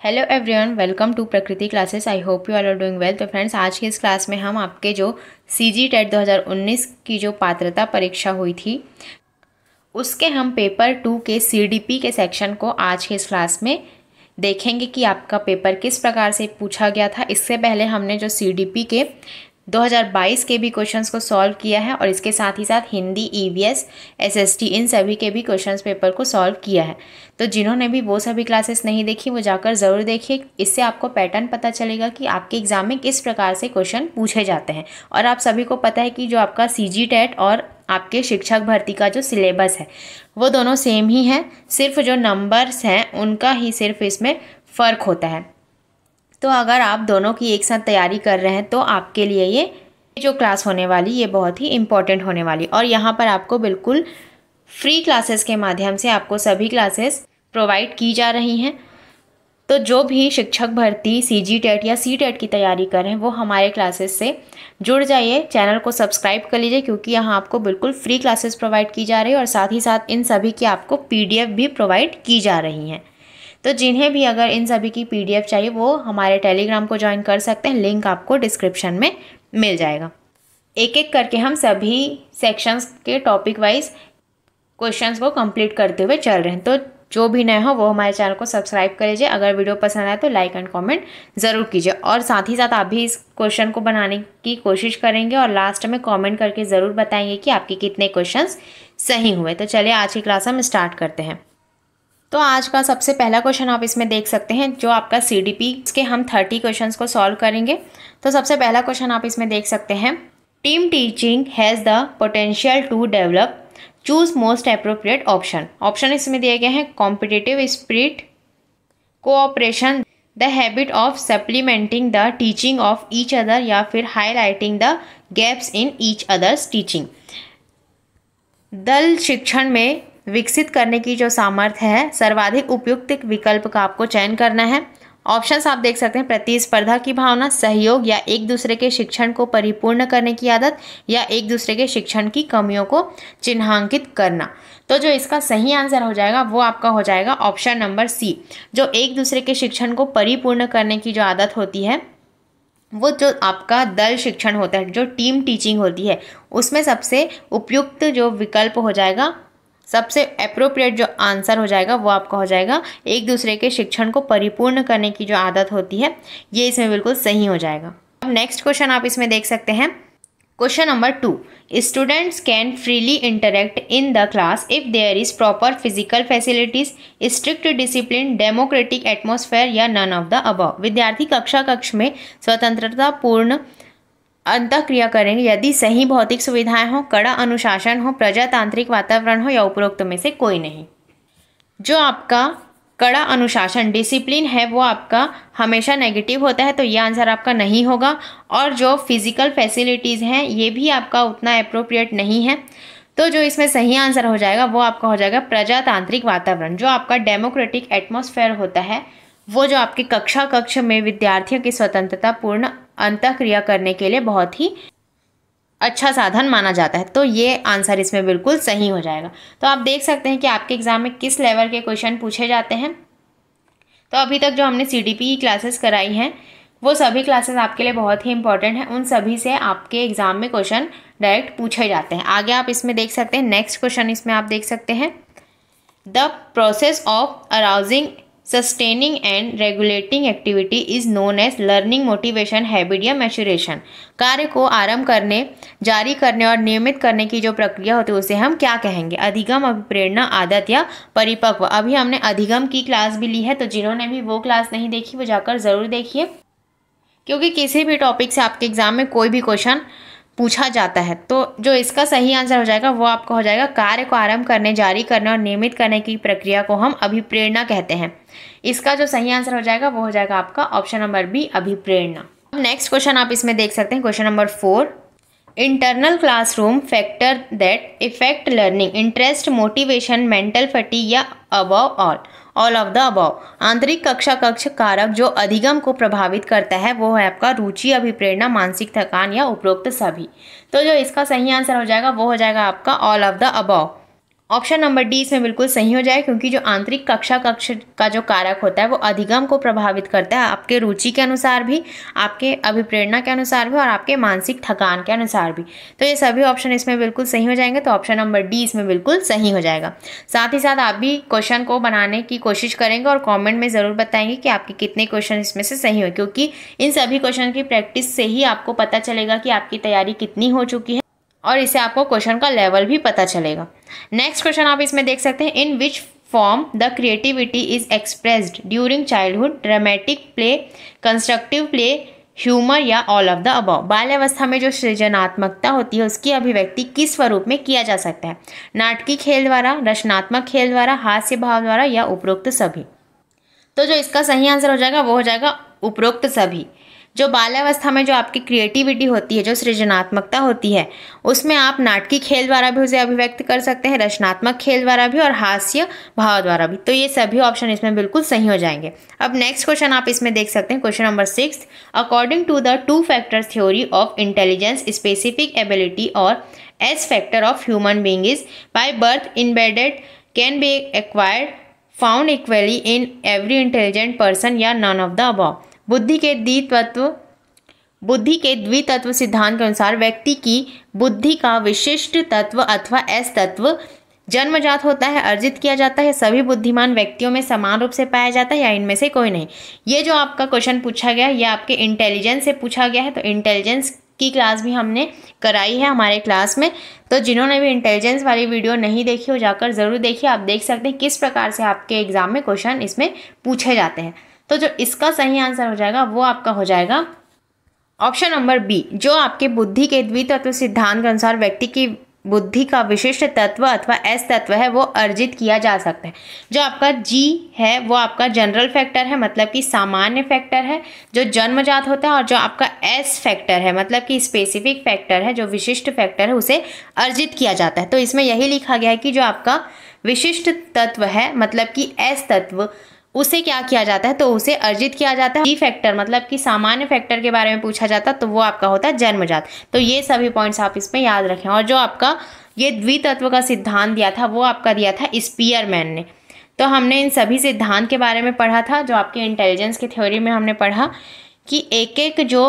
Hello everyone, welcome to Prakriti classes. I hope you all are doing well. तो friends, आज की इस class में हम आपके जो सीजी टेट 2019 की जो पात्रता परीक्षा हुई थी उसके हम पेपर 2 के सीडीपी के सेक्शन को आज की इस क्लास में देखेंगे कि आपका पेपर किस प्रकार से पूछा गया था। इससे पहले हमने जो सीडीपी के 2022 के भी क्वेश्चंस को सॉल्व किया है और इसके साथ ही साथ हिंदी, ईवीएस, एसएसटी इन सभी के भी क्वेश्चंस पेपर को सॉल्व किया है। तो जिन्होंने भी वो सभी क्लासेस नहीं देखी वो जाकर ज़रूर देखिए। इससे आपको पैटर्न पता चलेगा कि आपके एग्ज़ाम में किस प्रकार से क्वेश्चन पूछे जाते हैं। और आप सभी को पता है कि जो आपका सीजी टेट और आपके शिक्षक भर्ती का जो सिलेबस है वो दोनों सेम ही है, सिर्फ जो नंबर्स हैं उनका ही सिर्फ इसमें फ़र्क होता है। तो अगर आप दोनों की एक साथ तैयारी कर रहे हैं तो आपके लिए ये जो क्लास होने वाली ये बहुत ही इम्पॉर्टेंट होने वाली। और यहाँ पर आपको बिल्कुल फ्री क्लासेस के माध्यम से आपको सभी क्लासेस प्रोवाइड की जा रही हैं। तो जो भी शिक्षक भर्ती, सीजी टेट या सी टेट की तैयारी कर रहे हैं वो हमारे क्लासेस से जुड़ जाइए, चैनल को सब्सक्राइब कर लीजिए, क्योंकि यहाँ आपको बिल्कुल फ्री क्लासेस प्रोवाइड की जा रही है और साथ ही साथ इन सभी की आपको पीडीएफ भी प्रोवाइड की जा रही हैं। तो जिन्हें भी अगर इन सभी की पीडीएफ चाहिए वो हमारे टेलीग्राम को ज्वाइन कर सकते हैं, लिंक आपको डिस्क्रिप्शन में मिल जाएगा। एक एक करके हम सभी सेक्शंस के टॉपिक वाइज क्वेश्चंस को कंप्लीट करते हुए चल रहे हैं। तो जो भी नए हो वो हमारे चैनल को सब्सक्राइब कर लीजिए। अगर वीडियो पसंद आए तो लाइक एंड कमेंट ज़रूर कीजिए और साथ ही साथ आप भी इस क्वेश्चन को बनाने की कोशिश करेंगे और लास्ट में कमेंट करके ज़रूर बताएंगे कि आपके कितने क्वेश्चंस सही हुए। तो चलिए आज की क्लास हम स्टार्ट करते हैं। तो आज का सबसे पहला क्वेश्चन आप इसमें देख सकते हैं, जो आपका सीडीपी के हम 30 क्वेश्चंस को सॉल्व करेंगे। तो सबसे पहला क्वेश्चन आप इसमें देख सकते हैं, team teaching has the potential to develop, choose most appropriate option. Option इसमें दिए गए हैं competitive spirit, cooperation, the habit of supplementing the teaching of each other या फिर highlighting the gaps in each other's teaching. दल शिक्षण में विकसित करने की जो सामर्थ्य है, सर्वाधिक उपयुक्त विकल्प का आपको चयन करना है। ऑप्शंस आप देख सकते हैं, प्रतिस्पर्धा की भावना, सहयोग या एक दूसरे के शिक्षण को परिपूर्ण करने की आदत, या एक दूसरे के शिक्षण की कमियों को चिन्हांकित करना। तो जो इसका सही आंसर हो जाएगा वो आपका हो जाएगा ऑप्शन नंबर सी। जो एक दूसरे के शिक्षण को परिपूर्ण करने की जो आदत होती है वो जो आपका दल शिक्षण होता है, जो टीम टीचिंग होती है, उसमें सबसे उपयुक्त जो विकल्प हो जाएगा, सबसे अप्रोप्रिएट जो आंसर हो जाएगा वो आपका हो जाएगा एक दूसरे के शिक्षण को परिपूर्ण करने की जो आदत होती है, ये इसमें बिल्कुल सही हो जाएगा। अब नेक्स्ट क्वेश्चन आप इसमें देख सकते हैं, question number 2, students can freely interact in the class if there is proper physical facilities, strict discipline, democratic atmosphere या नन ऑफ द अबव। विद्यार्थी कक्ष में स्वतंत्रता पूर्ण अंतःक्रिया करेंगे यदि सही भौतिक सुविधाएं हो, कड़ा अनुशासन हो, प्रजातांत्रिक वातावरण हो या उपरोक्त में से कोई नहीं। जो आपका कड़ा अनुशासन, डिसिप्लिन है, वो आपका हमेशा नेगेटिव होता है, तो ये आंसर आपका नहीं होगा। और जो फिजिकल फैसिलिटीज़ हैं ये भी आपका उतना अप्रोप्रिएट नहीं है। तो जो इसमें सही आंसर हो जाएगा वो आपका हो जाएगा प्रजातांत्रिक वातावरण। जो आपका डेमोक्रेटिक एटमॉस्फेयर होता है वो जो आपके कक्ष में विद्यार्थियों की स्वतंत्रता पूर्ण अंतःक्रिया करने के लिए बहुत ही अच्छा साधन माना जाता है। तो ये आंसर इसमें बिल्कुल सही हो जाएगा। तो आप देख सकते हैं कि आपके एग्जाम में किस लेवल के क्वेश्चन पूछे जाते हैं। तो अभी तक जो हमने सीडीपी की क्लासेस कराई हैं वो सभी क्लासेस आपके लिए बहुत ही इंपॉर्टेंट हैं। उन सभी से आपके एग्जाम में क्वेश्चन डायरेक्ट पूछे जाते हैं। आगे आप इसमें देख सकते हैं, नेक्स्ट क्वेश्चन इसमें आप देख सकते हैं, the process of arousing, sustaining and regulating activity is known as learning, motivation, habit या मैच्योरेशन। कार्य को आरंभ करने, जारी करने और नियमित करने की जो प्रक्रिया होती है उसे हम क्या कहेंगे? अधिगम, अभिप्रेरणा, आदत या परिपक्व। अभी हमने अधिगम की क्लास भी ली है, तो जिन्होंने भी वो क्लास नहीं देखी वो जाकर ज़रूर देखिए, क्योंकि किसी भी टॉपिक से आपके एग्जाम में कोई भी क्वेश्चन पूछा जाता है। तो जो इसका सही आंसर हो जाएगा वो आपका हो जाएगा कार्य को आरंभ करने, जारी करने और नियमित करने की प्रक्रिया को हम अभिप्रेरणा कहते हैं। इसका जो सही आंसर हो जाएगा वो हो जाएगा आपका ऑप्शन नंबर बी, अभिप्रेरणा। अब नेक्स्ट क्वेश्चन आप इसमें देख सकते हैं, question number 4, internal classroom factor that effect learning, interest, motivation, mental fatigue या above all of the above. आंतरिक कक्ष कारक जो अधिगम को प्रभावित करता है वो है आपका रुचि, अभिप्रेरणा, मानसिक थकान या उपरोक्त सभी। तो जो इसका सही आंसर हो जाएगा वो हो जाएगा आपका all of the above. Option number D इसमें बिल्कुल सही हो जाए, क्योंकि जो आंतरिक कक्षा कक्ष का जो कारक होता है वो अधिगम को प्रभावित करता है, आपके रुचि के अनुसार भी, आपके अभिप्रेरणा के अनुसार भी और आपके मानसिक थकान के अनुसार भी। तो ये सभी ऑप्शन इसमें बिल्कुल सही हो जाएंगे। तो ऑप्शन नंबर डी इसमें बिल्कुल सही हो जाएगा। साथ ही साथ आप भी क्वेश्चन को बनाने की कोशिश करेंगे और कॉमेंट में ज़रूर बताएंगे कि आपके कितने क्वेश्चन इसमें से सही हुए, क्योंकि इन सभी क्वेश्चन की प्रैक्टिस से ही आपको पता चलेगा कि आपकी तैयारी कितनी हो चुकी है और इससे आपको क्वेश्चन का लेवल भी पता चलेगा। नेक्स्ट क्वेश्चन आप इसमें देख सकते हैं, in which form the creativity is expressed during childhood, dramatic play, constructive play, humour या ऑल ऑफ द अबव। बाल्यावस्था में जो सृजनात्मकता होती है उसकी अभिव्यक्ति किस स्वरूप में किया जा सकता है? नाटकीय खेल द्वारा, रचनात्मक खेल द्वारा, हास्य भाव द्वारा या उपरोक्त सभी। तो जो इसका सही आंसर हो जाएगा वो हो जाएगा उपरोक्त सभी। जो बाल्यावस्था में जो आपकी क्रिएटिविटी होती है, जो सृजनात्मकता होती है, उसमें आप नाटकीय खेल द्वारा भी उसे अभिव्यक्त कर सकते हैं, रचनात्मक खेल द्वारा भी और हास्य भाव द्वारा भी। तो ये सभी ऑप्शन इसमें बिल्कुल सही हो जाएंगे। अब नेक्स्ट क्वेश्चन आप इसमें देख सकते हैं, question number 6, according to the 2 factors theory of intelligence, specific ability और S factor of human being is by birth embedded, can be acquired, found equally in every intelligent person या none of the above. बुद्धि के द्वितत्व सिद्धांत के अनुसार व्यक्ति की बुद्धि का विशिष्ट तत्व अथवा एस तत्व जन्मजात होता है, अर्जित किया जाता है, सभी बुद्धिमान व्यक्तियों में समान रूप से पाया जाता है या इनमें से कोई नहीं। ये जो आपका क्वेश्चन पूछा गया है ये आपके इंटेलिजेंस से पूछा गया है। तो इंटेलिजेंस की क्लास भी हमने कराई है हमारे क्लास में, तो जिन्होंने भी इंटेलिजेंस वाली वीडियो नहीं देखी हो जाकर ज़रूर देखिए। आप देख सकते हैं किस प्रकार से आपके एग्जाम में क्वेश्चन इसमें पूछे जाते हैं। तो जो इसका सही आंसर हो जाएगा वो आपका हो जाएगा ऑप्शन नंबर बी, जो आपके बुद्धि के द्वितत्व सिद्धांत के अनुसार व्यक्ति की बुद्धि का विशिष्ट तत्व अथवा एस तत्व है वो अर्जित किया जा सकता है। जो आपका जी है वो आपका जनरल फैक्टर है, मतलब कि सामान्य फैक्टर है जो जन्मजात होता है, और जो आपका एस फैक्टर है मतलब कि स्पेसिफिक फैक्टर है, जो विशिष्ट फैक्टर है, उसे अर्जित किया जाता है। तो इसमें यही लिखा गया है कि जो आपका विशिष्ट तत्व है मतलब कि एस तत्व, उसे क्या किया जाता है तो उसे अर्जित किया जाता है। जी फैक्टर मतलब कि सामान्य फैक्टर के बारे में पूछा जाता है तो वो आपका होता है जन्मजात। तो ये सभी पॉइंट्स आप इसमें याद रखें। और जो आपका ये द्वितत्व का सिद्धांत दिया था वो आपका दिया था स्पीयरमैन ने। तो हमने इन सभी सिद्धांत के बारे में पढ़ा था, जो आपके इंटेलिजेंस की थ्योरी में हमने पढ़ा कि एक एक जो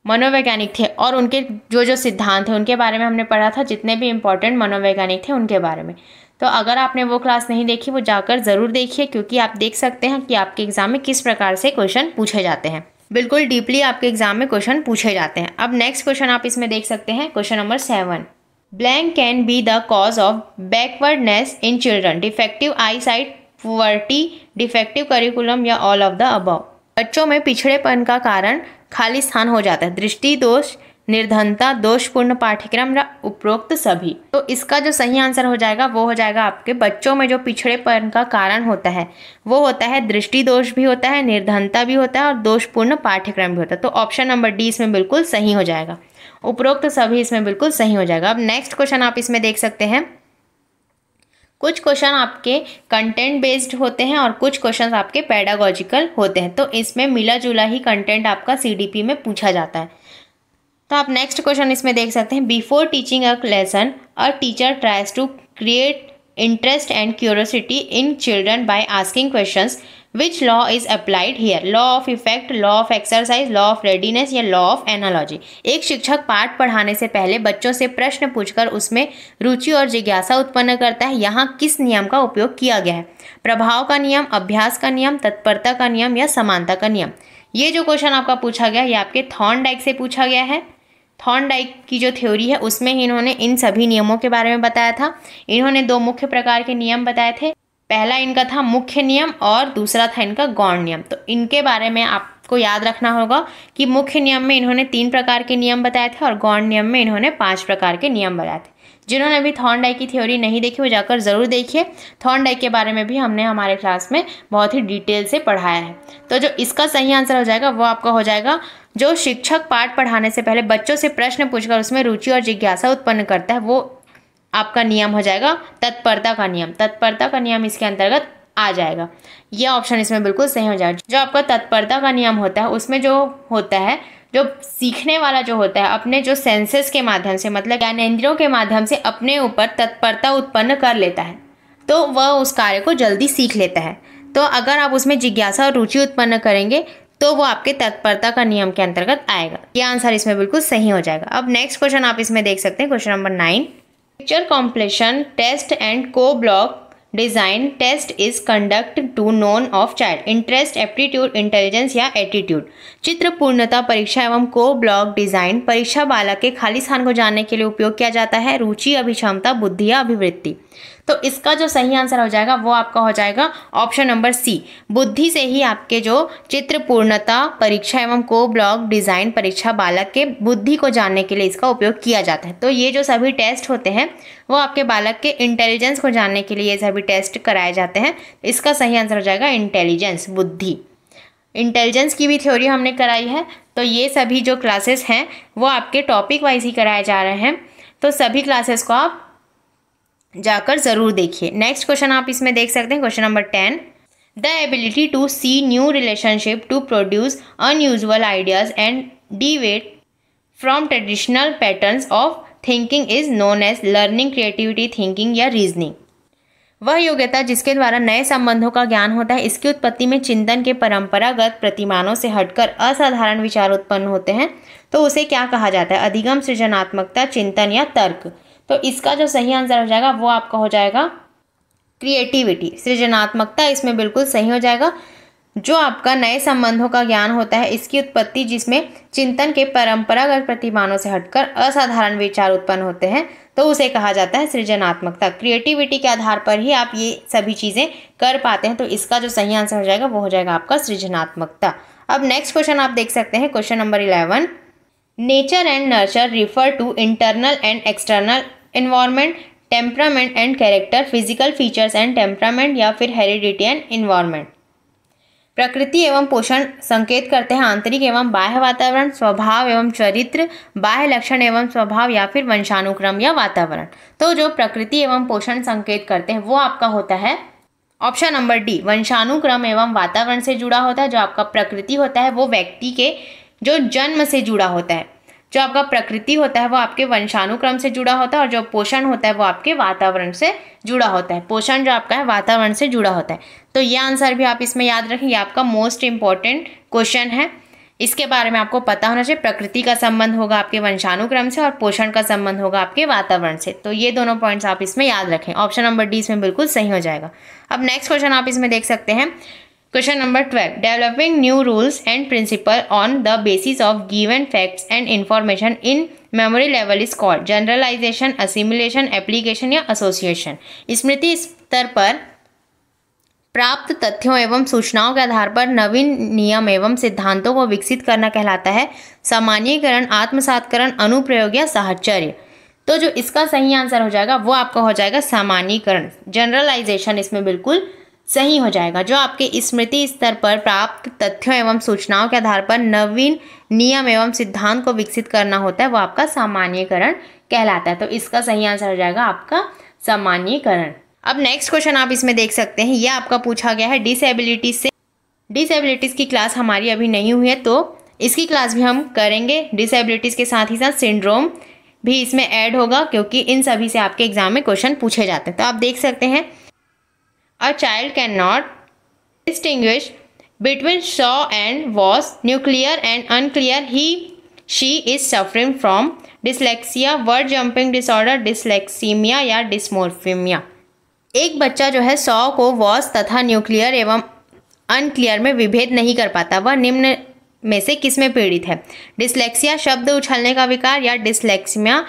मनोवैज्ञानिक थे और उनके जो जो सिद्धांत थे उनके बारे में हमने पढ़ा था, जितने भी इंपॉर्टेंट मनोवैज्ञानिक थे उनके बारे में। तो अगर आपने वो क्लास नहीं देखी वो जाकर ज़रूर देखिए, क्योंकि आप देख सकते हैं कि आपके एग्जाम में किस प्रकार से क्वेश्चन पूछे जाते हैं। बिल्कुल डीपली आपके एग्जाम में क्वेश्चन पूछे जाते हैं। अब नेक्स्ट क्वेश्चन आप इसमें देख सकते हैं, question number 7, blank can be the cause of backwardness in children, defective I site, poverty, defective curriculum या ऑल ऑफ द अबव। बच्चों में पिछड़ेपन का कारण खाली स्थान हो जाता है, दृष्टि दोष, निर्धनता, दोषपूर्ण पाठ्यक्रम या उपरोक्त सभी। तो इसका जो सही आंसर हो जाएगा वो हो जाएगा आपके बच्चों में जो पिछड़ेपन का कारण होता है वो होता है दृष्टि दोष भी होता है, निर्धनता भी होता है और दोषपूर्ण पाठ्यक्रम भी होता है। तो ऑप्शन नंबर डी इसमें बिल्कुल सही हो जाएगा, उपरोक्त सभी इसमें बिल्कुल सही हो जाएगा। अब नेक्स्ट क्वेश्चन आप इसमें देख सकते हैं, कुछ क्वेश्चन आपके कंटेंट बेस्ड होते हैं और कुछ क्वेश्चन आपके पेडागोजिकल होते हैं। तो इसमें मिला जुला ही कंटेंट आपका सीडीपी में पूछा जाता है। तो आप नेक्स्ट क्वेश्चन इसमें देख सकते हैं, before teaching a lesson a teacher tries to create interest and curiosity in children by asking questions, which law is applied here, law of effect, law of exercise, law of readiness या law of analogy. एक शिक्षक पाठ पढ़ाने से पहले बच्चों से प्रश्न पूछकर उसमें रुचि और जिज्ञासा उत्पन्न करता है। यहाँ किस नियम का उपयोग किया गया है? प्रभाव का नियम, अभ्यास का नियम, तत्परता का नियम या समानता का नियम। ये जो क्वेश्चन आपका पूछा गया ये आपके थॉर्नडाइक से पूछा गया है। थॉर्नडाइक की जो थ्योरी है उसमें ही इन्होंने इन सभी नियमों के बारे में बताया था। इन्होंने 2 मुख्य प्रकार के नियम बताए थे, पहला इनका था मुख्य नियम और दूसरा था इनका गौण नियम। तो इनके बारे में आपको याद रखना होगा कि मुख्य नियम में इन्होंने 3 प्रकार के नियम बताए थे और गौण नियम में इन्होंने 5 प्रकार के नियम बताए थे। जिन्होंने अभी थॉर्नडाइक की थ्योरी नहीं देखी वो जाकर ज़रूर देखिए। थॉर्नडाइक के बारे में भी हमने हमारे क्लास में बहुत ही डिटेल से पढ़ाया है। तो जो इसका सही आंसर हो जाएगा वो आपका हो जाएगा, जो शिक्षक पाठ पढ़ाने से पहले बच्चों से प्रश्न पूछकर उसमें रुचि और जिज्ञासा उत्पन्न करता है वो आपका नियम हो जाएगा तत्परता का नियम। तत्परता का नियम इसके अंतर्गत आ जाएगा। यह ऑप्शन इसमें बिल्कुल सही हो जाएगा। जो आपका तत्परता का नियम होता है उसमें जो होता है, जो सीखने वाला जो होता है अपने जो सेंसेस के माध्यम से, मतलब ज्ञानेंद्रियों के माध्यम से अपने ऊपर तत्परता उत्पन्न कर लेता है, तो वह उस कार्य को जल्दी सीख लेता है। तो अगर आप उसमें जिज्ञासा और रुचि उत्पन्न करेंगे तो वो आपके तत्परता का नियम के अंतर्गत आएगा। ये आंसर इसमें बिल्कुल सही हो जाएगा। अब नेक्स्ट क्वेश्चन आप इसमें देख सकते हैं, question number 9। Picture completion test and Kohs block design test is conduct to know of child interest, aptitude, intelligence या एटीट्यूड। चित्र पूर्णता परीक्षा एवं को ब्लॉक डिजाइन परीक्षा बालक के खाली स्थान को जानने के लिए उपयोग किया जाता है, रुचि, अभिक्षमता, बुद्धि या अभिवृत्ति। तो इसका जो सही आंसर हो जाएगा वो आपका हो जाएगा ऑप्शन नंबर सी, बुद्धि से ही आपके जो चित्र पूर्णता परीक्षा एवं को ब्लॉक डिजाइन परीक्षा बालक के बुद्धि को जानने के लिए इसका उपयोग किया जाता है। तो ये जो सभी टेस्ट होते हैं वो आपके बालक के इंटेलिजेंस को जानने के लिए ये सभी टेस्ट कराए जाते हैं। इसका सही आंसर हो जाएगा इंटेलिजेंस, बुद्धि। इंटेलिजेंस की भी थ्योरी हमने कराई है। तो ये सभी जो क्लासेस हैं वो आपके टॉपिक वाइज ही कराए जा रहे हैं, तो सभी क्लासेस को आप जाकर ज़रूर देखिए। नेक्स्ट क्वेश्चन आप इसमें देख सकते हैं, question number 10। The ability to see new relationship to produce unusual ideas and deviate from traditional patterns of thinking is known as learning, creativity, thinking या रीजनिंग। वह योग्यता जिसके द्वारा नए संबंधों का ज्ञान होता है, इसकी उत्पत्ति में चिंतन के परंपरागत प्रतिमानों से हटकर असाधारण विचार उत्पन्न होते हैं, तो उसे क्या कहा जाता है? अधिगम, सृजनात्मकता, चिंतन या तर्क। तो इसका जो सही आंसर हो जाएगा वो आपका हो जाएगा क्रिएटिविटी, सृजनात्मकता इसमें बिल्कुल सही हो जाएगा। जो आपका नए संबंधों का ज्ञान होता है, इसकी उत्पत्ति जिसमें चिंतन के परंपरागत प्रतिमानों से हटकर असाधारण विचार उत्पन्न होते हैं, तो उसे कहा जाता है सृजनात्मकता। क्रिएटिविटी के आधार पर ही आप ये सभी चीज़ें कर पाते हैं, तो इसका जो सही आंसर हो जाएगा वो हो जाएगा आपका सृजनात्मकता। अब नेक्स्ट क्वेश्चन आप देख सकते हैं, question number 11। Nature and nurture refer to internal and external environment, temperament and character, physical features and temperament या फिर हेरिडिटी एंड एनवायरनमेंट। प्रकृति एवं पोषण संकेत करते हैं आंतरिक एवं बाह्य वातावरण, स्वभाव एवं चरित्र, बाह्य लक्षण एवं स्वभाव या फिर वंशानुक्रम या वातावरण। तो जो प्रकृति एवं पोषण संकेत करते हैं वो आपका होता है ऑप्शन नंबर डी, वंशानुक्रम एवं वातावरण से जुड़ा होता है। जो आपका प्रकृति होता है वो व्यक्ति के जो जन्म से जुड़ा होता है, जो आपका प्रकृति होता है वो आपके वंशानुक्रम से जुड़ा होता है, और जो पोषण होता है वो आपके वातावरण से जुड़ा होता है। पोषण जो आपका है वातावरण से जुड़ा होता है। तो ये आंसर भी आप इसमें याद रखें, ये आपका मोस्ट इंपॉर्टेंट क्वेश्चन है। इसके बारे में आपको पता होना चाहिए। प्रकृति का संबंध होगा आपके वंशानुक्रम से और पोषण का संबंध होगा आपके वातावरण से। तो ये दोनों पॉइंट्स आप इसमें याद रखें। ऑप्शन नंबर डी इसमें बिल्कुल सही हो जाएगा। अब नेक्स्ट क्वेश्चन आप इसमें देख सकते हैं, question number 12। Developing new rules and principle on the basis of given facts and information in memory level is called generalisation, assimilation, application या एसोसिएशन। स्मृति स्तर पर प्राप्त तथ्यों एवं सूचनाओं के आधार पर नवीन नियम एवं सिद्धांतों को विकसित करना कहलाता है सामान्यीकरण, आत्मसातकरण, अनुप्रयोग या साहचर्य। तो जो इसका सही आंसर हो जाएगा वो आपका हो जाएगा सामान्यीकरण, जनरलाइजेशन इसमें बिल्कुल सही हो जाएगा। जो आपके स्मृति स्तर पर प्राप्त तथ्यों एवं सूचनाओं के आधार पर नवीन नियम एवं सिद्धांत को विकसित करना होता है वो आपका सामान्यीकरण कहलाता है। तो इसका सही आंसर हो जाएगा आपका सामान्यीकरण। अब नेक्स्ट क्वेश्चन आप इसमें देख सकते हैं, यह आपका पूछा गया है डिसेबिलिटीज से। डिसेबिलिटीज़ की क्लास हमारी अभी नहीं हुई है, तो इसकी क्लास भी हम करेंगे। डिसेबिलिटीज़ के साथ ही साथ सिंड्रोम भी इसमें ऐड होगा, क्योंकि इन सभी से आपके एग्जाम में क्वेश्चन पूछे जाते हैं। तो आप देख सकते हैं, A child cannot distinguish between saw and was, nuclear and unclear. She is suffering from dyslexia, word jumping disorder, dyslexemia या dysmorphia। एक बच्चा जो है सॉ को वॉस तथा न्यूक्लियर एवं अनक्लियर में विभेद नहीं कर पाता। वह निम्न में से किस में पीड़ित है? डिसलेक्सिया, शब्द उछलने का विकार, या डिसलेक्सिया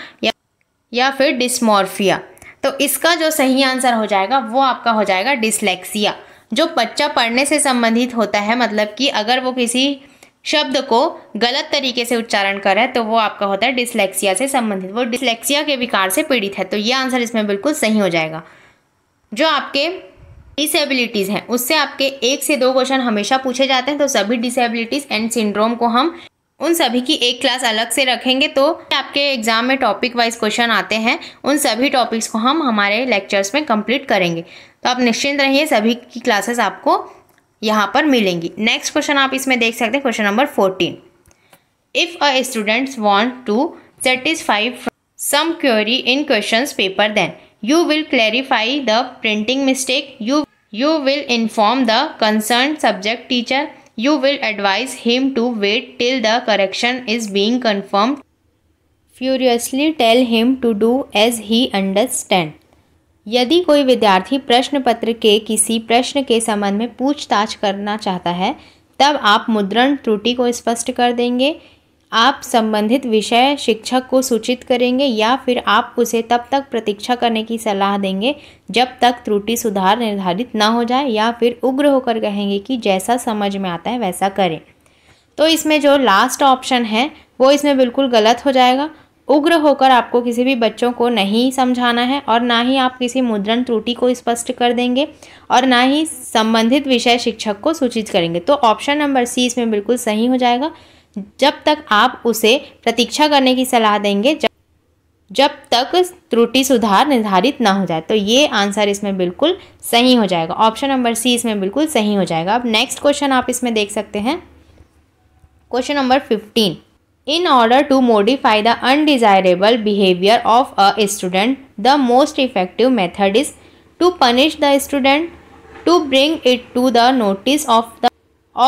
या फिर डिस्मॉर्फिया। तो इसका जो सही आंसर हो जाएगा वो आपका हो जाएगा डिसलेक्सिया। जो बच्चा पढ़ने से संबंधित होता है, मतलब कि अगर वो किसी शब्द को गलत तरीके से उच्चारण करे तो वो आपका होता है डिसलेक्सिया से संबंधित, वो डिसलेक्सिया के विकार से पीड़ित है। तो ये आंसर इसमें बिल्कुल सही हो जाएगा। जो आपके डिसेबिलिटीज़ हैं उससे आपके 1 से 2 क्वेश्चन हमेशा पूछे जाते हैं। तो सभी डिसेबिलिटीज़ एंड सिंड्रोम को हम उन सभी की एक क्लास अलग से रखेंगे। तो आपके एग्जाम में टॉपिक वाइज क्वेश्चन आते हैं, उन सभी टॉपिक्स को हम हमारे लेक्चर्स में कंप्लीट करेंगे। तो आप निश्चिंत रहिए, सभी की क्लासेस आपको यहाँ पर मिलेंगी। नेक्स्ट क्वेश्चन आप इसमें देख सकते हैं, question number 14। If a student want to satisfy some query in questions paper, then you will clarify the printing mistake. You will inform the concerned subject teacher. You will advise him to wait till the correction is being confirmed. Furiously tell him to do as he understand. यदि कोई विद्यार्थी प्रश्न पत्र के किसी प्रश्न के संबंध में पूछताछ करना चाहता है, तब आप मुद्रण त्रुटि को स्पष्ट कर देंगे, आप संबंधित विषय शिक्षक को सूचित करेंगे या फिर आप उसे तब तक प्रतीक्षा करने की सलाह देंगे जब तक त्रुटि सुधार निर्धारित ना हो जाए, या फिर उग्र होकर कहेंगे कि जैसा समझ में आता है वैसा करें। तो इसमें जो लास्ट ऑप्शन है वो इसमें बिल्कुल गलत हो जाएगा। उग्र होकर आपको किसी भी बच्चों को नहीं समझाना है और ना ही आप किसी मुद्रण त्रुटि को स्पष्ट कर देंगे और ना ही संबंधित विषय शिक्षक को सूचित करेंगे। तो ऑप्शन नंबर सी इसमें बिल्कुल सही हो जाएगा। जब तक आप उसे प्रतीक्षा करने की सलाह देंगे जब तक त्रुटि सुधार निर्धारित ना हो जाए। तो ये आंसर इसमें बिल्कुल सही हो जाएगा। ऑप्शन नंबर सी इसमें बिल्कुल सही हो जाएगा। अब नेक्स्ट क्वेश्चन आप इसमें देख सकते हैं, question number 15। In order to modify the undesirable behavior of a student, the most effective method is to punish the student, to bring it to the notice of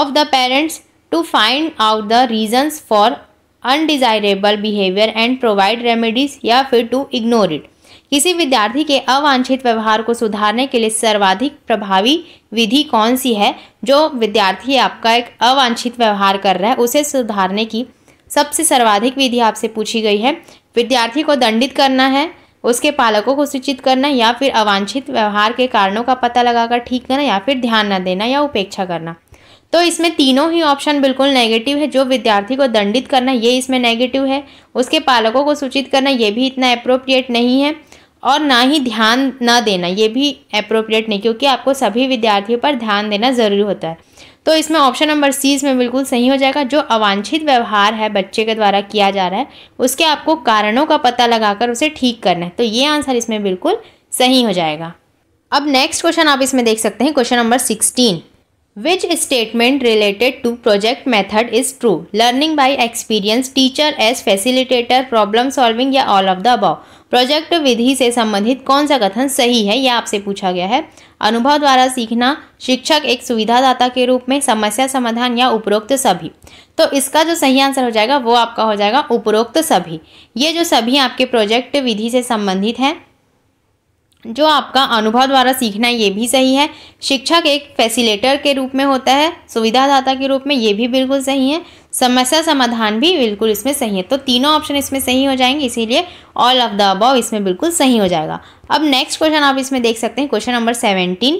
the parents, to find out the reasons for undesirable behavior and provide remedies, या फिर to ignore it। किसी विद्यार्थी के अवांछित व्यवहार को सुधारने के लिए सर्वाधिक प्रभावी विधि कौन सी है? जो विद्यार्थी आपका एक अवांछित व्यवहार कर रहा है उसे सुधारने की सबसे सर्वाधिक विधि आपसे पूछी गई है। विद्यार्थी को दंडित करना है, उसके पालकों को सूचित करना, या फिर अवांछित व्यवहार के कारणों का पता लगाकर ठीक करना, या फिर ध्यान न देना या उपेक्षा करना। तो इसमें तीनों ही ऑप्शन बिल्कुल नेगेटिव है। जो विद्यार्थी को दंडित करना ये इसमें नेगेटिव है, उसके पालकों को सूचित करना ये भी इतना अप्रोप्रिएट नहीं है, और ना ही ध्यान न देना ये भी अप्रोप्रिएट नहीं, क्योंकि आपको सभी विद्यार्थियों पर ध्यान देना ज़रूरी होता है। तो इसमें ऑप्शन नंबर सी इसमें बिल्कुल सही हो जाएगा। जो अवांछित व्यवहार है बच्चे के द्वारा किया जा रहा है उसके आपको कारणों का पता लगाकर उसे ठीक करना है। तो ये आंसर इसमें बिल्कुल सही हो जाएगा। अब नेक्स्ट क्वेश्चन आप इसमें देख सकते हैं, question number 16। Which statement related to project method is true? Learning by experience, teacher as facilitator, problem solving, या all of the above. Project विधि से संबंधित कौन सा कथन सही है यह आपसे पूछा गया है। अनुभव द्वारा सीखना, शिक्षक एक सुविधादाता के रूप में, समस्या समाधान, या उपरोक्त सभी। तो इसका जो सही आंसर हो जाएगा वो आपका हो जाएगा उपरोक्त सभी। ये जो सभी आपके प्रोजेक्ट विधि से संबंधित हैं। जो आपका अनुभव द्वारा सीखना ये भी सही है, शिक्षक एक फैसिलिटेटर के रूप में होता है, सुविधादाता के रूप में, ये भी बिल्कुल सही है, समस्या समाधान भी बिल्कुल इसमें सही है। तो तीनों ऑप्शन इसमें सही हो जाएंगे, इसीलिए ऑल ऑफ द अबव इसमें बिल्कुल सही हो जाएगा। अब नेक्स्ट क्वेश्चन आप इसमें देख सकते हैं, question number 17।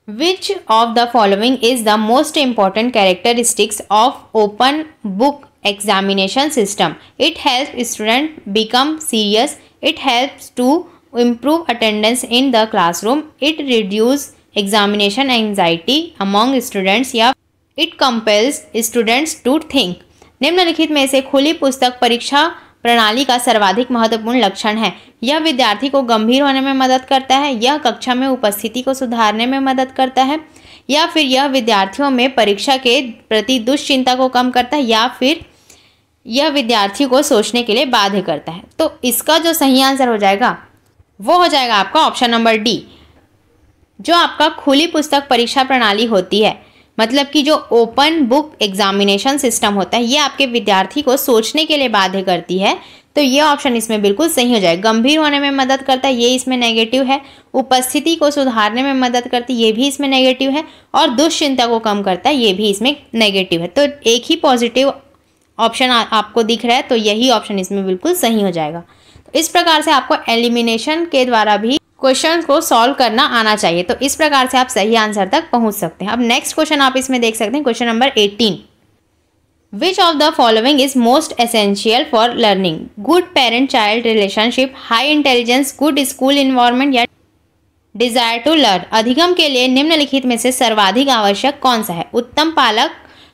Which of the following is the most important characteristics of open book examination system? It help student become serious, it helps to improve attendance in the classroom, it reduce examination anxiety among students, या it compels students to think। निम्नलिखित में से खुली पुस्तक परीक्षा प्रणाली का सर्वाधिक महत्वपूर्ण लक्षण है। यह विद्यार्थी को गंभीर होने में मदद करता है, यह कक्षा में उपस्थिति को सुधारने में मदद करता है, या फिर यह विद्यार्थियों में परीक्षा के प्रति दुश्चिंता को कम करता है, या फिर यह विद्यार्थियों को सोचने के लिए बाध्य करता है। तो इसका जो सही आंसर हो जाएगा वो हो जाएगा आपका ऑप्शन नंबर डी। जो आपका खुली पुस्तक परीक्षा प्रणाली होती है, मतलब कि जो ओपन बुक एग्जामिनेशन सिस्टम होता है, ये आपके विद्यार्थी को सोचने के लिए बाध्य करती है। तो ये ऑप्शन इसमें बिल्कुल सही हो जाएगा। गंभीर होने में मदद करता है, ये इसमें नेगेटिव है। उपस्थिति को सुधारने में मदद करती है, ये भी इसमें नेगेटिव है। और दुश्चिंता को कम करता है, ये भी इसमें नेगेटिव है। तो एक ही पॉजिटिव ऑप्शन आपको दिख रहा है, तो यही ऑप्शन इसमें बिल्कुल सही हो जाएगा। इस प्रकार से आपको एलिमिनेशन के द्वारा भी क्वेश्चन को सॉल्व करना आना चाहिए। तो इस प्रकार से आप सही आंसर तक पहुंच सकते हैं। अब नेक्स्ट क्वेश्चन आप इसमें देख सकते हैं, question number 18। Which of the following is most essential for learning? Good parent child relationship, high intelligence, good school environment, या डिजायर टू लर्न। अधिगम के लिए निम्नलिखित में से सर्वाधिक आवश्यक कौन सा है? उत्तम पालक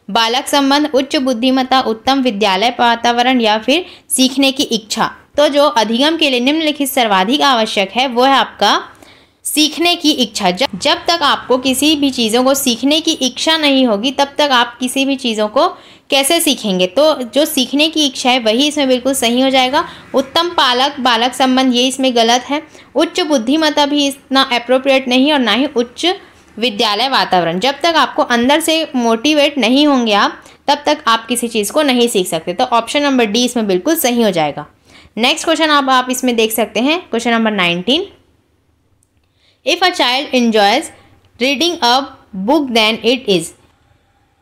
बालक संबंध, उच्च बुद्धिमत्ता, उत्तम विद्यालय वातावरण, या फिर सीखने की इच्छा। तो जो अधिगम के लिए निम्नलिखित सर्वाधिक आवश्यक है वो है आपका सीखने की इच्छा। जब तक आपको किसी भी चीज़ों को सीखने की इच्छा नहीं होगी तब तक आप किसी भी चीज़ों को कैसे सीखेंगे। तो जो सीखने की इच्छा है वही इसमें बिल्कुल सही हो जाएगा। उत्तम पालक बालक संबंध ये इसमें गलत है। उच्च बुद्धिमत्ता भी इतना अप्रोप्रिएट नहीं और ना ही उच्च विद्यालय वातावरण। जब तक आपको अंदर से मोटिवेट नहीं होंगे आप तब तक आप किसी चीज़ को नहीं सीख सकते। तो ऑप्शन नंबर डी इसमें बिल्कुल सही हो जाएगा। नेक्स्ट क्वेश्चन आप इसमें देख सकते हैं, question number 19। If a child enjoys reading a book then it is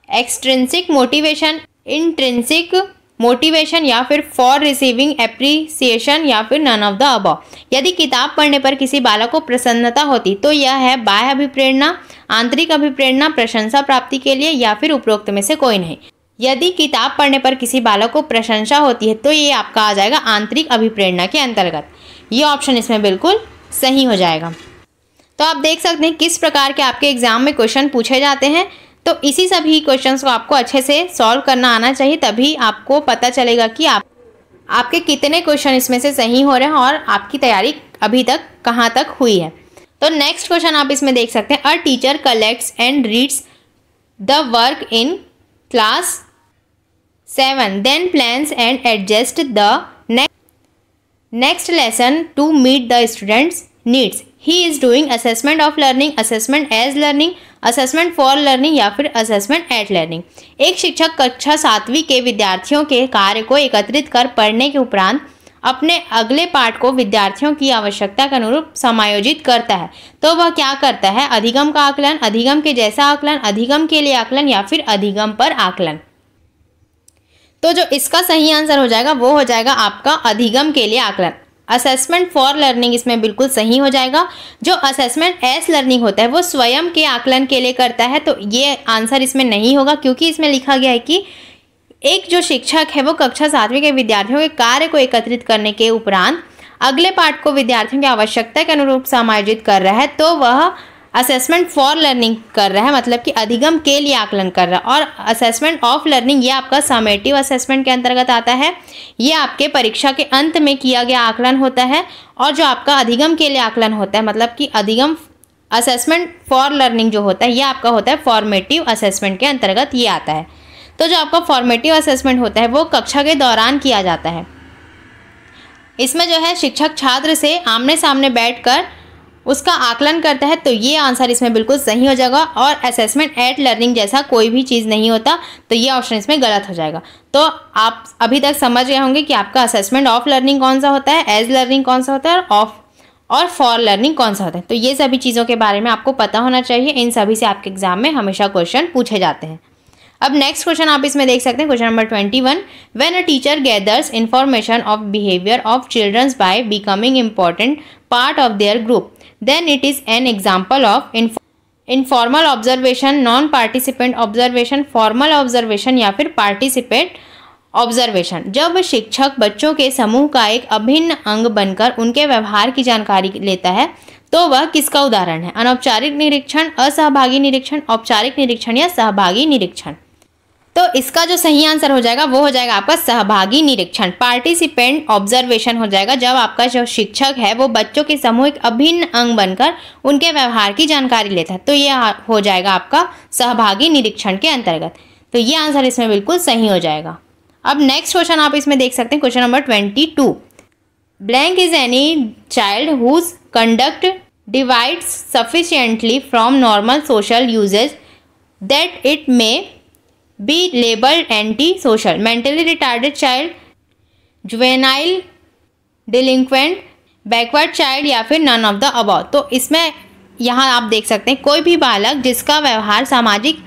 extrinsic motivation, intrinsic motivation या फिर for receiving appreciation या फिर none of the above। यदि किताब पढ़ने पर किसी बालक को प्रसन्नता होती तो यह है बाह्य अभिप्रेरणा, आंतरिक अभिप्रेरणा, प्रशंसा प्राप्ति के लिए या फिर उपरोक्त में से कोई नहीं। यदि किताब पढ़ने पर किसी बालक को प्रशंसा होती है तो ये आपका आ जाएगा आंतरिक अभिप्रेरणा के अंतर्गत। ये ऑप्शन इसमें बिल्कुल सही हो जाएगा। तो आप देख सकते हैं किस प्रकार के आपके एग्जाम में क्वेश्चन पूछे जाते हैं। तो इसी सभी क्वेश्चंस को आपको अच्छे से सॉल्व करना आना चाहिए, तभी आपको पता चलेगा कि आपके कितने क्वेश्चन इसमें से सही हो रहे हैं और आपकी तैयारी अभी तक कहाँ तक हुई है। तो नेक्स्ट क्वेश्चन आप इसमें देख सकते हैं, a teacher collects and reads the work in class 7 then plans and adjust the next lesson to meet the students needs. He is doing assessment of learning, assessment as learning, assessment for learning या फिर assessment eight learning. एक शिक्षक कक्षा 7वीं के विद्यार्थियों के कार्य को एकत्रित कर पढ़ने के उपरांत अपने अगले पाठ को विद्यार्थियों की आवश्यकता के अनुरूप समायोजित करता है। तो वह क्या करता है? अधिगम का आकलन, अधिगम के जैसा आकलन, अधिगम के लिए आकलन या फिर अधिगम पर आकलन। तो जो इसका सही आंसर हो जाएगा वो हो जाएगा आपका अधिगम के लिए आकलन। असेसमेंट फॉर लर्निंग इसमें बिल्कुल सही हो जाएगा। जो असेसमेंट एस लर्निंग होता है वो स्वयं के आकलन के लिए करता है, तो ये आंसर इसमें नहीं होगा क्योंकि इसमें लिखा गया है कि एक जो शिक्षक है वो कक्षा 7वीं के विद्यार्थियों के कार्य को एकत्रित करने के उपरांत अगले पाठ को विद्यार्थियों की आवश्यकता के अनुरूप समायोजित कर रहा है, तो वह असेसमेंट फॉर लर्निंग कर रहा है, मतलब कि अधिगम के लिए आकलन कर रहा है। और असेसमेंट ऑफ लर्निंग ये आपका समेटिव असेसमेंट के अंतर्गत आता है। ये आपके परीक्षा के अंत में किया गया आकलन होता है। और जो आपका अधिगम के लिए आकलन होता है, मतलब कि अधिगम असेसमेंट फॉर लर्निंग जो होता है ये आपका होता है फॉर्मेटिव असेसमेंट के अंतर्गत ये आता है। तो जो आपका फॉर्मेटिव असेसमेंट होता है वो कक्षा के दौरान किया जाता है। इसमें जो है शिक्षक छात्र से आमने सामने बैठकर उसका आकलन करता है, तो ये आंसर इसमें बिल्कुल सही हो जाएगा। और असेसमेंट एट लर्निंग जैसा कोई भी चीज़ नहीं होता, तो ये ऑप्शन इसमें गलत हो जाएगा। तो आप अभी तक समझ गए होंगे कि आपका असेसमेंट ऑफ लर्निंग कौन सा होता है, एज लर्निंग कौन सा होता है और फॉर लर्निंग कौन सा होता है। तो ये सभी चीज़ों के बारे में आपको पता होना चाहिए। इन सभी से आपके एग्जाम में हमेशा क्वेश्चन पूछे जाते हैं। अब नेक्स्ट क्वेश्चन आप इसमें देख सकते हैं, question number 21। When a teacher gathers information of behaviour of childrens by becoming important part of their group then it is an example of informal observation, non participant observation, formal observation या फिर participate observation. जब शिक्षक बच्चों के समूह का एक अभिन्न अंग बनकर उनके व्यवहार की जानकारी लेता है तो वह किसका उदाहरण है? अनौपचारिक निरीक्षण, असहभागी निरीक्षण, औपचारिक निरीक्षण या सहभागी निरीक्षण। तो इसका जो सही आंसर हो जाएगा वो हो जाएगा आपका सहभागी निरीक्षण, पार्टिसिपेंट ऑब्जर्वेशन हो जाएगा। जब आपका जो शिक्षक है वो बच्चों के समूह एक अभिन्न अंग बनकर उनके व्यवहार की जानकारी लेता है, तो ये हो जाएगा आपका सहभागी निरीक्षण के अंतर्गत। तो ये आंसर इसमें बिल्कुल सही हो जाएगा। अब नेक्स्ट क्वेश्चन आप इसमें देख सकते हैं, question number 22। Blank is any child whose conduct divides sufficiently from normal social usages that it may be labeled anti-social, mentally retarded child, juvenile delinquent, backward child या फिर none of the above। तो इसमें यहाँ आप देख सकते हैं कोई भी बालक जिसका व्यवहार सामाजिक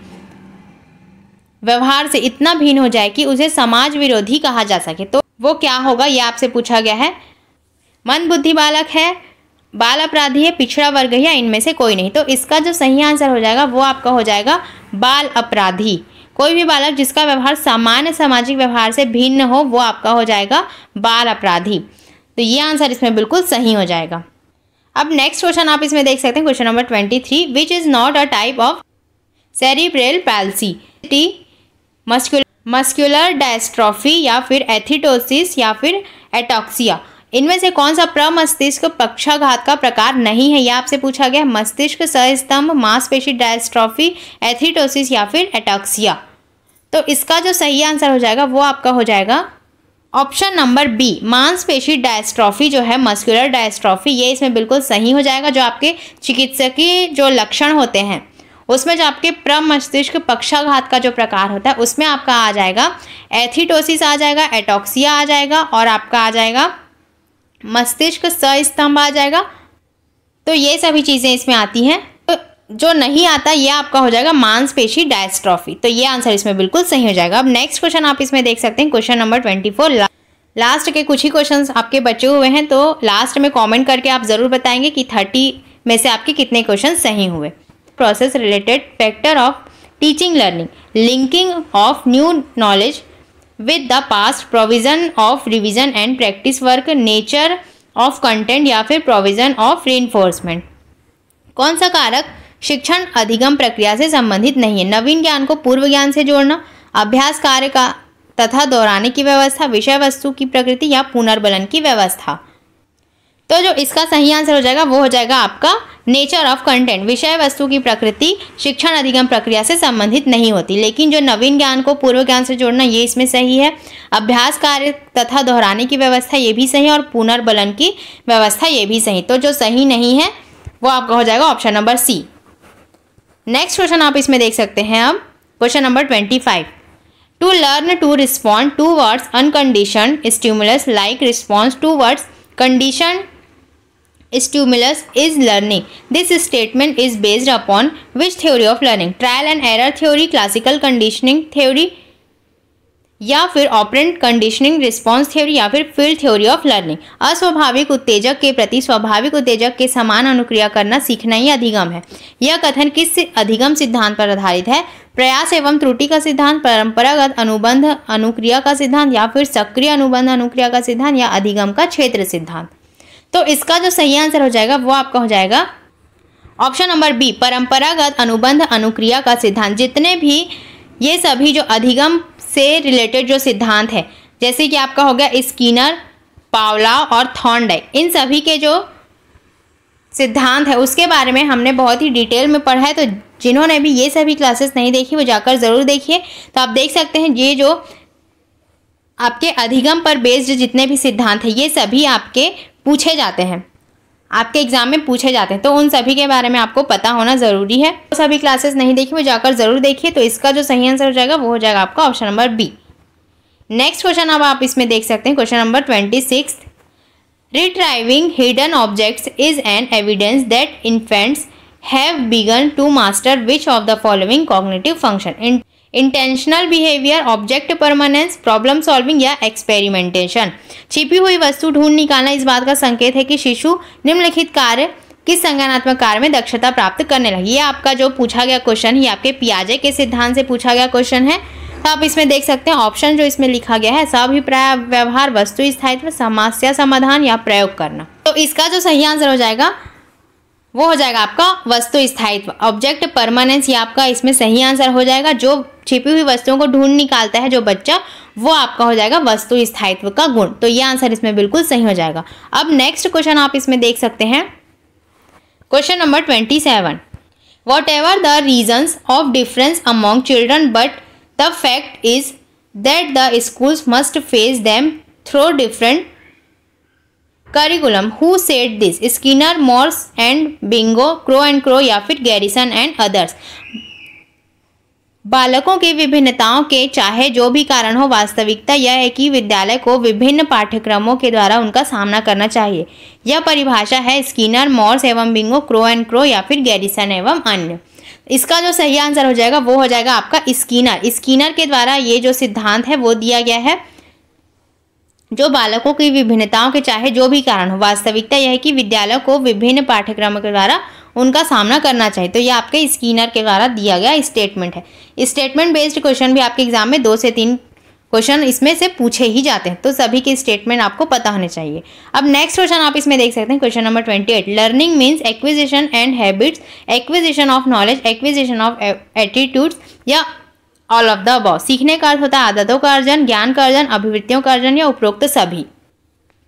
व्यवहार से इतना भिन्न हो जाए कि उसे समाज विरोधी कहा जा सके, तो वो क्या होगा ये आपसे पूछा गया है। मंदबुद्धि बालक है, बाल अपराधी है, पिछड़ा वर्ग है या इनमें से कोई नहीं। तो इसका जो सही आंसर हो जाएगा वो आपका हो जाएगा बाल अपराधी। कोई भी बालक जिसका व्यवहार सामान्य सामाजिक व्यवहार से भिन्न हो वो आपका हो जाएगा बाल अपराधी। तो ये आंसर इसमें बिल्कुल सही हो जाएगा। अब नेक्स्ट क्वेश्चन आप इसमें देख सकते हैं, question number 23। Which is not a type of cerebral palsy, muscular dystrophy या फिर एथिटोसिस या फिर एटॉक्सिया। इनमें से कौन सा प्रमस्तिष्क पक्षाघात का प्रकार नहीं है, यह आपसे पूछा गया। मस्तिष्क सहस्तंभ, मांसपेशी डायस्ट्रॉफी, एथेरोसिस या फिर एटॉक्सिया। तो इसका जो सही आंसर हो जाएगा वो आपका हो जाएगा ऑप्शन नंबर बी, मांसपेशी डायस्ट्रॉफी जो है, मस्कुलर डायस्ट्रॉफी, ये इसमें बिल्कुल सही हो जाएगा। जो आपके चिकित्सकीय जो लक्षण होते हैं उसमें जो आपके प्रमस्तिष्क पक्षाघात का जो प्रकार होता है उसमें आपका आ जाएगा एथेरोसिस आ जाएगा, एटॉक्सिया आ जाएगा और आपका आ जाएगा मस्तिष्क सहस्तंभ आ जाएगा। तो ये सभी चीज़ें इसमें आती हैं। तो जो नहीं आता ये आपका हो जाएगा मांसपेशी डायस्ट्रॉफी। तो ये आंसर इसमें बिल्कुल सही हो जाएगा। अब नेक्स्ट क्वेश्चन आप इसमें देख सकते हैं, क्वेश्चन नंबर 24। लास्ट के कुछ ही क्वेश्चंस आपके बचे हुए हैं, तो लास्ट में कमेंट करके आप ज़रूर बताएंगे कि 30 में से आपके कितने क्वेश्चन सही हुए। Process related factor of teaching learning, linking of new knowledge with the past, provision of revision and practice work, nature of content या फिर प्रोविजन ऑफ रीइंफोर्समेंट। कौन सा कारक शिक्षण अधिगम प्रक्रिया से संबंधित नहीं है? नवीन ज्ञान को पूर्व ज्ञान से जोड़ना, अभ्यास कार्य का तथा दोहराने की व्यवस्था, विषय वस्तु की प्रकृति या पुनर्बलन की व्यवस्था। तो जो इसका सही आंसर हो जाएगा वो हो जाएगा आपका नेचर ऑफ कंटेंट। विषय वस्तु की प्रकृति शिक्षण अधिगम प्रक्रिया से संबंधित नहीं होती, लेकिन जो नवीन ज्ञान को पूर्व ज्ञान से जोड़ना ये इसमें सही है। अभ्यास कार्य तथा दोहराने की व्यवस्था ये भी सही है और पुनर्बलन की व्यवस्था ये भी सही। तो जो सही नहीं है वो आपका हो जाएगा option number C. Next question आप इसमें देख सकते हैं। अब question number 25, to learn to respond to words unconditioned stimulus like response to words conditioned stimulus is learning. This statement is based upon which theory of learning? Trial and error theory, classical conditioning theory या फिर operant conditioning response theory या फिर field theory of learning. अस्वाभाविक उत्तेजक के प्रति स्वाभाविक उत्तेजक के समान अनुक्रिया करना सीखना ही अधिगम है। यह कथन किस अधिगम सिद्धांत पर आधारित है? प्रयास एवं त्रुटि का सिद्धांत, परंपरागत अनुबंध अनुक्रिया का सिद्धांत या फिर सक्रिय अनुबंध अनुक्रिया का सिद्धांत या अधिगम का क्षेत्र सिद्धांत। तो इसका जो सही आंसर हो जाएगा वो आपका हो जाएगा ऑप्शन नंबर बी, परंपरागत अनुबंध अनुक्रिया का सिद्धांत। जितने भी ये सभी जो अधिगम से रिलेटेड जो सिद्धांत है, जैसे कि आपका हो गया स्किनर, पावलोव और थॉर्नडाइक, इन सभी के जो सिद्धांत है उसके बारे में हमने बहुत ही डिटेल में पढ़ा है। तो जिन्होंने भी ये सभी क्लासेस नहीं देखी वो जाकर ज़रूर देखिए। तो आप देख सकते हैं ये जो आपके अधिगम पर बेस्ड जितने भी सिद्धांत हैं ये सभी आपके पूछे जाते हैं, आपके एग्जाम में पूछे जाते हैं। तो उन सभी के बारे में आपको पता होना ज़रूरी है। तो सभी क्लासेस नहीं देखी वो जाकर ज़रूर देखिए। तो इसका जो सही आंसर हो जाएगा वो हो जाएगा आपका option number B. Next question अब आप इसमें देख सकते हैं, question number 26, retrieving hidden objects is an evidence that infants have begun to master which of the following cognitive function? Intentional behaviour, object permanence, problem solving या experimentation. छिपी हुई वस्तु ढूंढ निकालना इस बात का संकेत है कि शिशु निम्नलिखित कार्य किस संज्ञानात्मक कार्य में दक्षता प्राप्त करने लगे। ये आपका जो पूछा गया क्वेश्चन, ये आपके पियाजे के सिद्धांत से पूछा गया क्वेश्चन है। तो आप इसमें देख सकते हैं ऑप्शन जो इसमें लिखा गया है, स्वाभिप्राय व्यवहार, वस्तु स्थायित्व, समस्या समाधान या प्रयोग करना। तो इसका जो सही आंसर हो जाएगा वो हो जाएगा आपका वस्तु स्थायित्व, ऑब्जेक्ट परमानेंस। ये आपका इसमें सही आंसर हो जाएगा। जो छिपी हुई वस्तुओं को ढूंढ निकालता है जो बच्चा, वो आपका हो जाएगा वस्तु स्थायित्व का गुण। तो ये आंसर इसमें बिल्कुल सही हो जाएगा। अब नेक्स्ट क्वेश्चन आप इसमें देख सकते हैं, question number 27, whatever the reasons of difference among children but the fact is that the schools must face them through different curriculum. Who said this? Skinner, Morse and Bingo, Crow and Crow या फिर garrison and others. बालकों की विभिन्नताओं के चाहे जो भी कारण हो, वास्तविकता यह है कि विद्यालय को विभिन्न पाठ्यक्रमों के द्वारा उनका सामना करना चाहिए। यह परिभाषा है स्किनर, मॉर्स एवं बिंगो, क्रो एंड क्रो या फिर गैरिसन एवं अन्य। इसका जो सही आंसर हो जाएगा वो हो जाएगा आपका स्किनर। स्किनर के द्वारा ये जो सिद्धांत है वो दिया गया है, जो बालकों की विभिन्नताओं के चाहे जो भी कारण हो, वास्तविकता यह है कि विद्यालय को विभिन्न पाठ्यक्रमों के द्वारा उनका सामना करना चाहिए। तो ये आपके स्किनर के द्वारा दिया गया स्टेटमेंट है। स्टेटमेंट बेस्ड क्वेश्चन भी आपके एग्जाम में 2 से 3 क्वेश्चन इसमें से पूछे ही जाते हैं। तो सभी के स्टेटमेंट आपको पता होने चाहिए। अब नेक्स्ट क्वेश्चन आप इसमें देख सकते हैं, question number 28, learning means acquisition and habits, acquisition of knowledge, acquisition of attitudes या ऑल ऑफ द अबव। सीखने का अर्थ होता है आदतों का अर्जन, ज्ञान का अर्जन, अभिवृत्तियों का अर्जन या उपरोक्त सभी।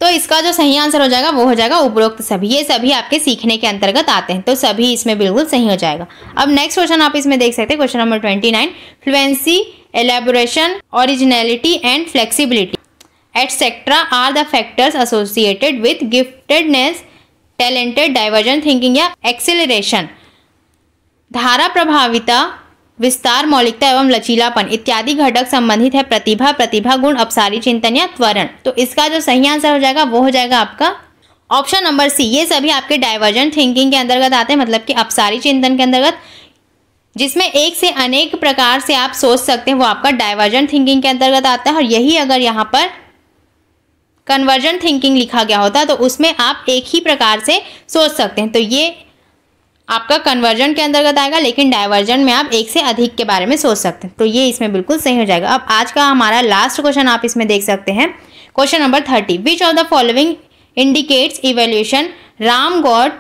तो इसका जो सही आंसर हो जाएगा वो हो जाएगा उपरोक्त सभी। ये सभी आपके सीखने के अंतर्गत आते हैं, तो सभी इसमें बिल्कुल सही हो जाएगा। अब नेक्स्ट क्वेश्चन आप इसमें देख सकते हैं, question number 29, fluency, elaboration, originality and flexibility etcetera are the factors associated with giftedness, talented, divergent thinking या एक्सेलरेशन। धारा प्रभाविता, विस्तार, मौलिकता एवं लचीलापन इत्यादि घटक संबंधित है प्रतिभा, प्रतिभा गुण, अपसारी चिंतन या त्वरण। तो इसका जो सही आंसर हो जाएगा वो हो जाएगा आपका ऑप्शन नंबर सी। ये सभी आपके डाइवर्जेंट थिंकिंग के अंतर्गत आते हैं, मतलब कि अपसारी चिंतन के अंतर्गत, जिसमें एक से अनेक प्रकार से आप सोच सकते हैं, वो आपका डाइवर्जेंट थिंकिंग के अंतर्गत आता है। और यही अगर यहाँ पर कन्वर्जेंट थिंकिंग लिखा गया होता तो उसमें आप एक ही प्रकार से सोच सकते हैं, तो ये आपका कन्वर्जन के अंतर्गत आएगा, लेकिन डाइवर्जन में आप एक से अधिक के बारे में सोच सकते हैं, तो ये इसमें बिल्कुल सही हो जाएगा। अब आज का हमारा लास्ट क्वेश्चन आप इसमें देख सकते हैं, question number 30, which of the following indicates evaluation? Ram got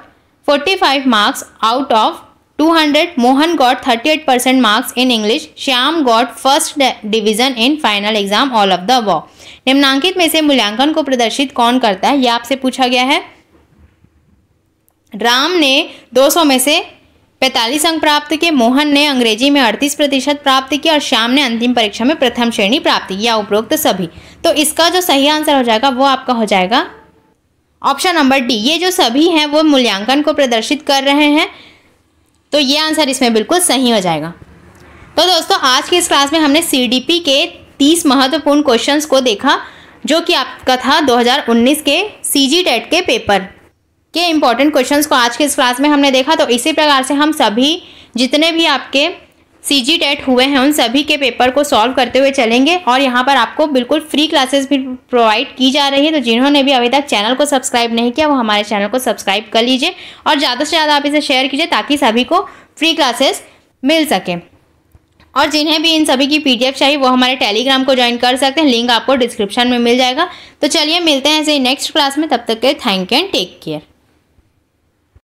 45 marks out of 200, Mohan got 38% marks in English, Shyam got first division in final exam, all of the above. निम्नांकित में से मूल्यांकन को प्रदर्शित कौन करता है, यह आपसे पूछा गया है। राम ने 200 में से 45 अंक प्राप्त किए, मोहन ने अंग्रेजी में 38% प्राप्त किया और श्याम ने अंतिम परीक्षा में प्रथम श्रेणी प्राप्त की, या उपरोक्त सभी। तो इसका जो सही आंसर हो जाएगा वो आपका हो जाएगा ऑप्शन नंबर डी। ये जो सभी हैं वो मूल्यांकन को प्रदर्शित कर रहे हैं, तो ये आंसर इसमें बिल्कुल सही हो जाएगा। तो दोस्तों आज की इस क्लास में हमने सीडीपी के 30 महत्वपूर्ण क्वेश्चंस को देखा, जो कि आपका था 2019 के सीजी टेट के पेपर के इंपॉर्टेंट क्वेश्चंस को आज के इस क्लास में हमने देखा। तो इसी प्रकार से हम सभी जितने भी आपके सीजी टेट हुए हैं उन सभी के पेपर को सॉल्व करते हुए चलेंगे, और यहाँ पर आपको बिल्कुल फ्री क्लासेस भी प्रोवाइड की जा रही है। तो जिन्होंने भी अभी तक चैनल को सब्सक्राइब नहीं किया वो हमारे चैनल को सब्सक्राइब कर लीजिए, और ज़्यादा से ज़्यादा आप इसे शेयर कीजिए ताकि सभी को फ्री क्लासेस मिल सके। और जिन्हें भी इन सभी की पीडीएफ चाहिए वो हमारे टेलीग्राम को ज्वाइन कर सकते हैं, लिंक आपको डिस्क्रिप्शन में मिल जाएगा। तो चलिए मिलते हैं ऐसे नेक्स्ट क्लास में, तब तक के thank you and take care.